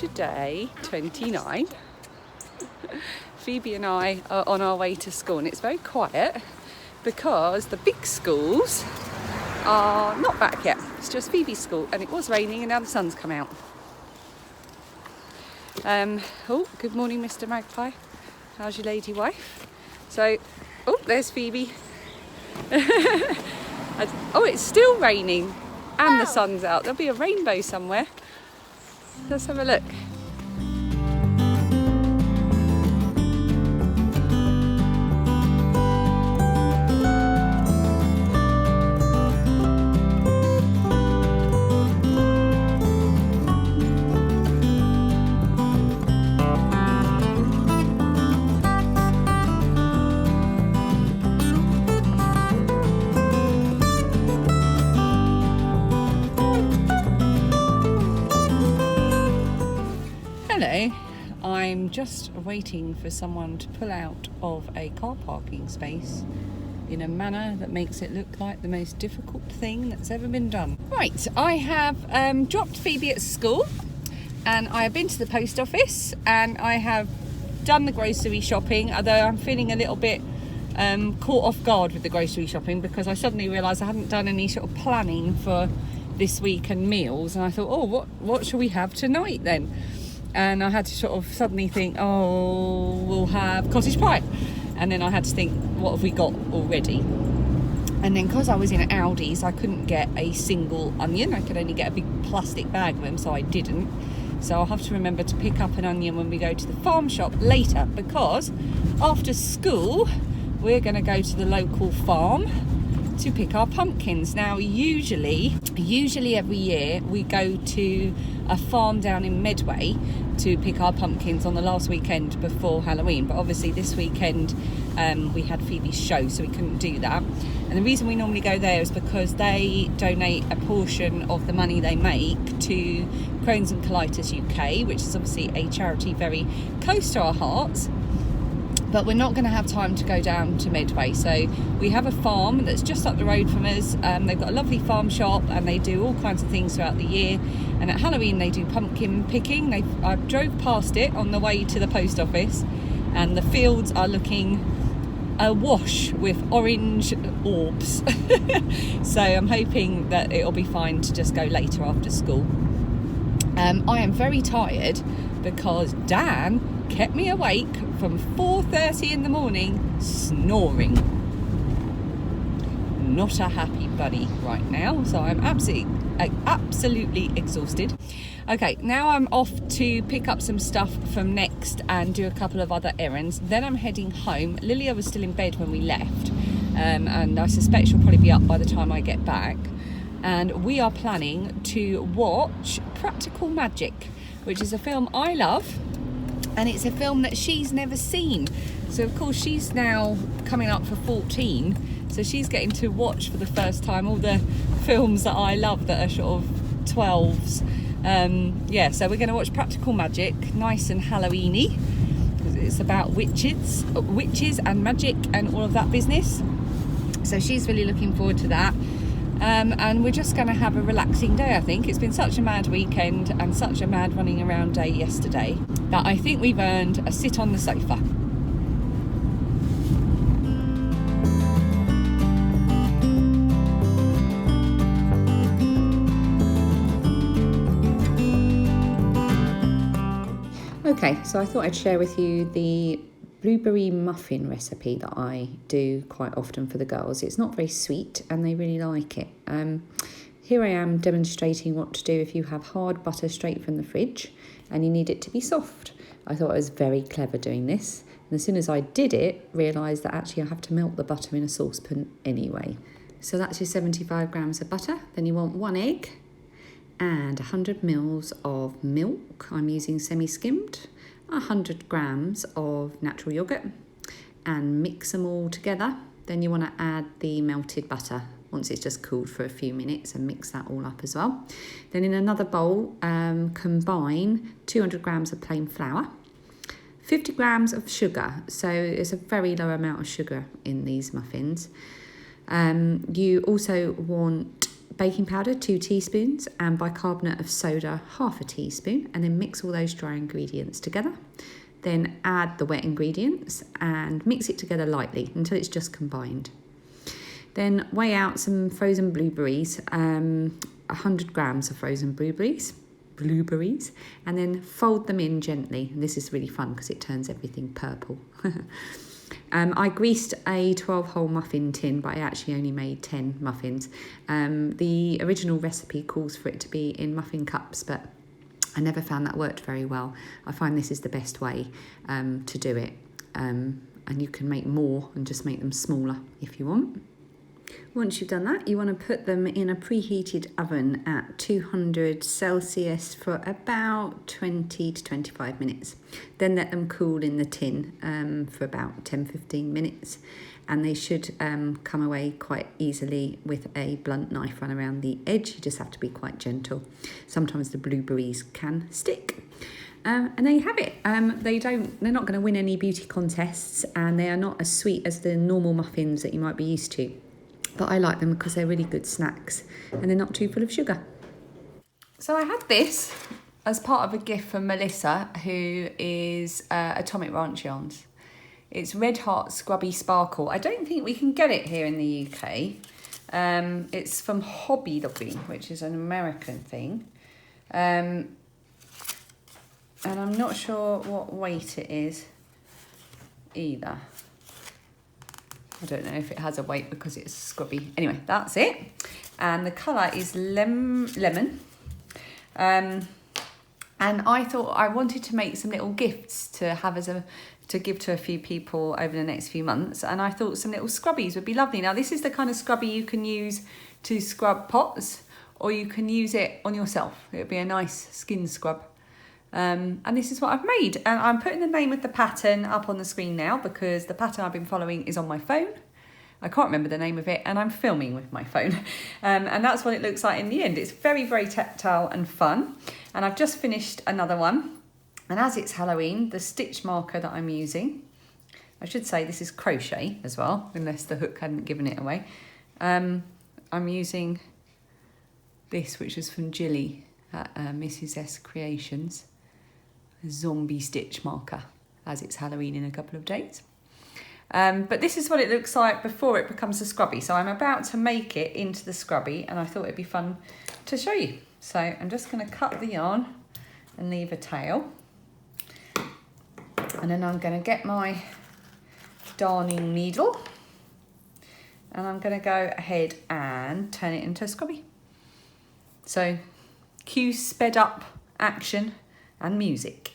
today, 29. Phoebe and I are on our way to school, and it's very quiet because the big schools are not back yet. It's just Phoebe's school, and it was raining and now the sun's come out. Oh, good morning, Mr. Magpie. How's your lady wife? So, oh, there's Phoebe. Oh, it's still raining and the sun's out. There'll be a rainbow somewhere. Let's have a look. Hello, I'm just waiting for someone to pull out of a car parking space in a manner that makes it look like the most difficult thing that's ever been done. Right, I have dropped Phoebe at school, and I have been to the post office, and I have done the grocery shopping, although I'm feeling a little bit caught off guard with the grocery shopping because I suddenly realised I hadn't done any sort of planning for this week and meals, and I thought, oh, what shall we have tonight then? And I had to sort of suddenly think, oh, we'll have cottage pie. And then I had to think, what have we got already? And then because I was in Aldi's, I couldn't get a single onion. I could only get a big plastic bag of them, so I didn't. So I'll have to remember to pick up an onion when we go to the farm shop later, because after school, we're going to go to the local farm to pick our pumpkins. Now, usually every year we go to a farm down in Medway to pick our pumpkins on the last weekend before Halloween, but obviously this weekend we had Phoebe's show, so we couldn't do that. And the reason we normally go there is because they donate a portion of the money they make to Crohn's and Colitis UK, which is obviously a charity very close to our hearts. But we're not going to have time to go down to Medway, so we have a farm that's just up the road from us. They've got a lovely farm shop, and they do all kinds of things throughout the year. And at Halloween they do pumpkin picking. I drove past it on the way to the post office, and the fields are looking awash with orange orbs. So I'm hoping that it'll be fine to just go later after school. I am very tired because Dan kept me awake from 4:30 in the morning snoring. Not a happy bunny right now, so I'm absolutely exhausted. Okay, now I'm off to pick up some stuff from Next and do a couple of other errands. Then I'm heading home. Lilia was still in bed when we left, and I suspect she'll probably be up by the time I get back. And we are planning to watch Practical Magic, which is a film I love, and it's a film that she's never seen. So of course she's now coming up for 14, so she's getting to watch for the first time all the films that I love that are sort of 12s. Yeah, so we're going to watch Practical Magic, nice and Halloweeny, because it's about witches and magic and all of that business. So she's really looking forward to that. And we're just going to have a relaxing day, I think. It's been such a mad weekend and such a mad running around day yesterday that I think we've earned a sit on the sofa. Okay, so I thought I'd share with you the blueberry muffin recipe that I do quite often for the girls. It's not very sweet and they really like it. Here I am demonstrating what to do if you have hard butter straight from the fridge and you need it to be soft. I thought I was very clever doing this, and as soon as I did it, realised that actually I have to melt the butter in a saucepan anyway. So that's your 75 grams of butter. Then you want 1 egg and 100 mils of milk. I'm using semi-skimmed. 100 grams of natural yogurt, and mix them all together. Then you want to add the melted butter once it's just cooled for a few minutes, and mix that all up as well. Then in another bowl, combine 200 grams of plain flour, 50 grams of sugar. So it's a very low amount of sugar in these muffins. You also want baking powder 2 teaspoons and bicarbonate of soda 1/2 teaspoon, and then mix all those dry ingredients together. Then add the wet ingredients and mix it together lightly until it's just combined. Then weigh out some frozen blueberries, 100 grams of frozen blueberries, and then fold them in gently. And this is really fun because it turns everything purple. I greased a 12-hole muffin tin, but I actually only made 10 muffins. The original recipe calls for it to be in muffin cups, but I never found that worked very well. I find this is the best way to do it. And you can make more and just make them smaller if you want. Once you've done that, you want to put them in a preheated oven at 200 Celsius for about 20 to 25 minutes. Then let them cool in the tin for about 10-15 minutes. And they should come away quite easily with a blunt knife run around the edge. You just have to be quite gentle. Sometimes the blueberries can stick. And there you have it. They're not going to win any beauty contests, and they are not as sweet as the normal muffins that you might be used to. But I like them because they're really good snacks and they're not too full of sugar. So I had this as part of a gift from Melissa, who is Atomic Ranch Yarns. It's Red Hot Scrubby Sparkle. I don't think we can get it here in the UK. It's from Hobby Lobby, which is an American thing. And I'm not sure what weight it is either. I don't know if it has a weight because it's scrubby. Anyway, that's it. And the colour is lemon. And I thought I wanted to make some little gifts to have to give to a few people over the next few months. And I thought some little scrubbies would be lovely. Now, this is the kind of scrubby you can use to scrub pots, or you can use it on yourself. It would be a nice skin scrub. And this is what I've made, and I'm putting the name of the pattern up on the screen now because the pattern I've been following is on my phone. I can't remember the name of it, and I'm filming with my phone, and that's what it looks like in the end. It's very, very tactile and fun. And I've just finished another one, and as it's Halloween, the stitch marker that I'm using, I should say this is crochet as well, unless the hook hadn't given it away. I'm using this, which is from Jilly at Mrs. S Creations. Zombie stitch marker, as it's Halloween in a couple of days. But this is what it looks like before it becomes a scrubby. So I'm about to make it into the scrubby, and I thought it'd be fun to show you. So I'm just going to cut the yarn and leave a tail, and then I'm going to get my darning needle, and I'm going to go ahead and turn it into a scrubby. So cue sped up action and music.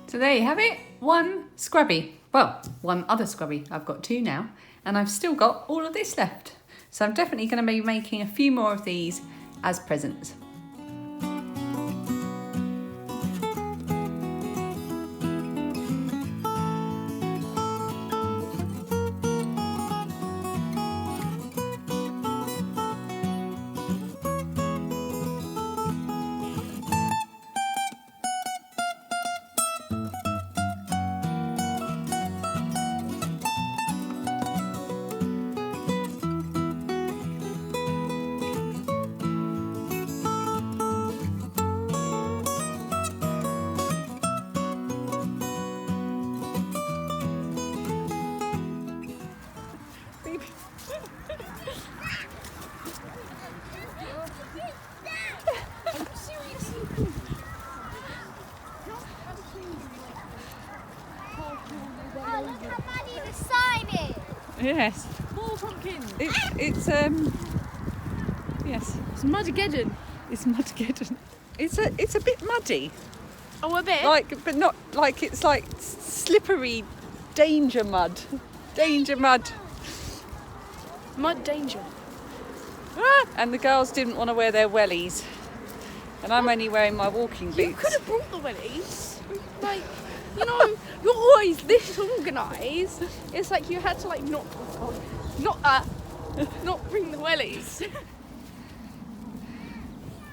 So there you have it, one scrubby. Well, one other scrubby. I've got two now, and I've still got all of this left. So I'm definitely going to be making a few more of these as presents. Yes. More pumpkins. It's yes. It's Mudgeddon. It's Mudgeddon. It's a bit muddy. Oh, a bit? But not like it's like slippery danger mud. Danger mud. Mud danger. Ah, and the girls didn't want to wear their wellies. And I'm only wearing my walking boots. You could have brought the wellies. Like, you know, you're always this organised. It's like you had to like not bring the wellies.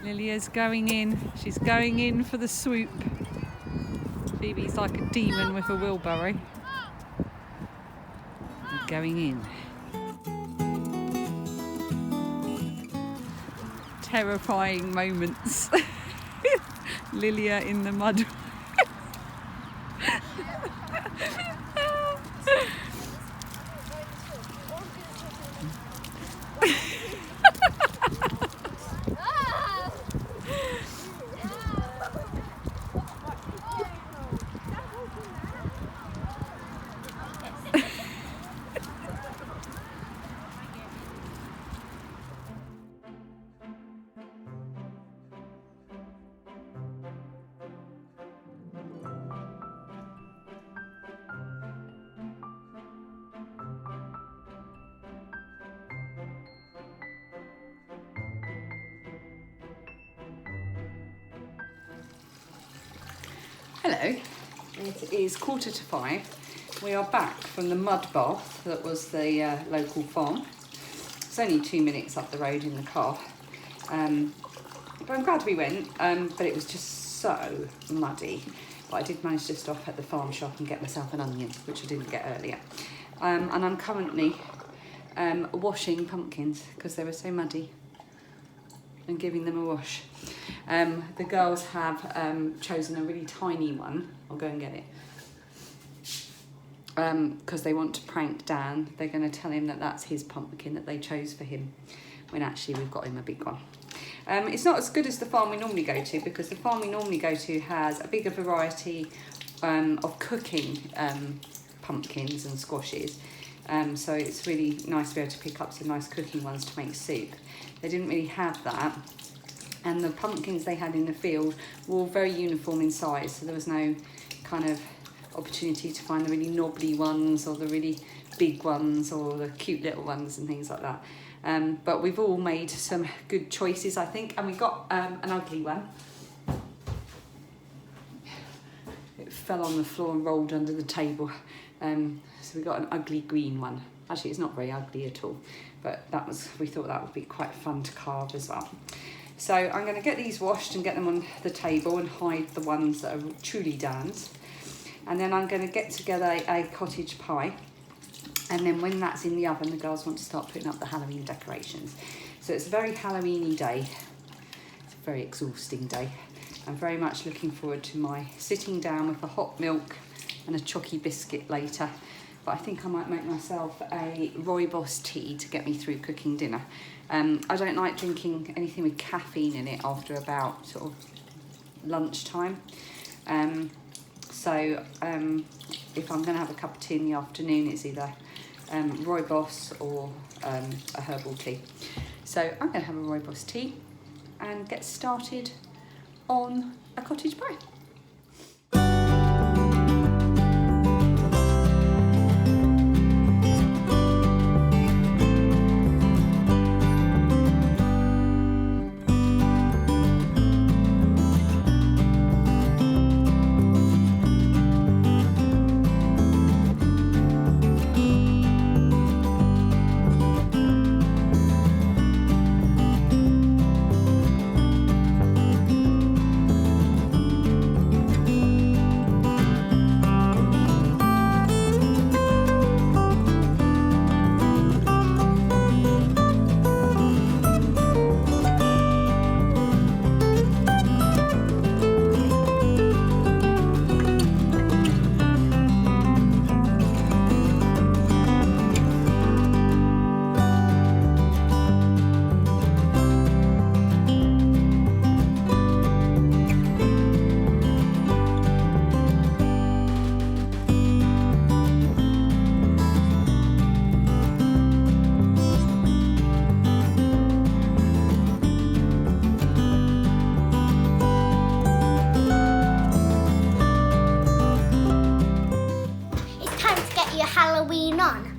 Lilia's going in. She's going in for the swoop. Phoebe's like a demon with a wheelbarrow. Going in. Terrifying moments. Lilia in the mud. Hello, it is 4:45. We are back from the mud bath that was the local farm. It's only 2 minutes up the road in the car, but I'm glad we went, but it was just so muddy. But I did manage to stop at the farm shop and get myself an onion, which I didn't get earlier. And I'm currently washing pumpkins because they were so muddy and giving them a wash. The girls have chosen a really tiny one. I'll go and get it. Because they want to prank Dan. They're going to tell him that that's his pumpkin that they chose for him, when actually we've got him a big one. It's not as good as the farm we normally go to, because the farm we normally go to has a bigger variety of cooking pumpkins and squashes. So it's really nice to be able to pick up some nice cooking ones to make soup. They didn't really have that, and the pumpkins they had in the field were all very uniform in size, so there was no kind of opportunity to find the really knobbly ones or the really big ones or the cute little ones and things like that. But we've all made some good choices, I think, and we got an ugly one. It fell on the floor and rolled under the table. So we got an ugly green one. Actually, it's not very ugly at all, but we thought that would be quite fun to carve as well. So I'm going to get these washed and get them on the table and hide the ones that are truly Dan's. And then I'm going to get together a cottage pie. And then when that's in the oven, the girls want to start putting up the Halloween decorations. So it's a very Halloween-y day. It's a very exhausting day. I'm very much looking forward to my sitting down with a hot milk and a chalky biscuit later. But I think I might make myself a rooibos tea to get me through cooking dinner. I don't like drinking anything with caffeine in it after about sort of lunchtime. So if I'm going to have a cup of tea in the afternoon, it's either rooibos or a herbal tea. So I'm going to have a rooibos tea and get started on a cottage pie. Halloween on.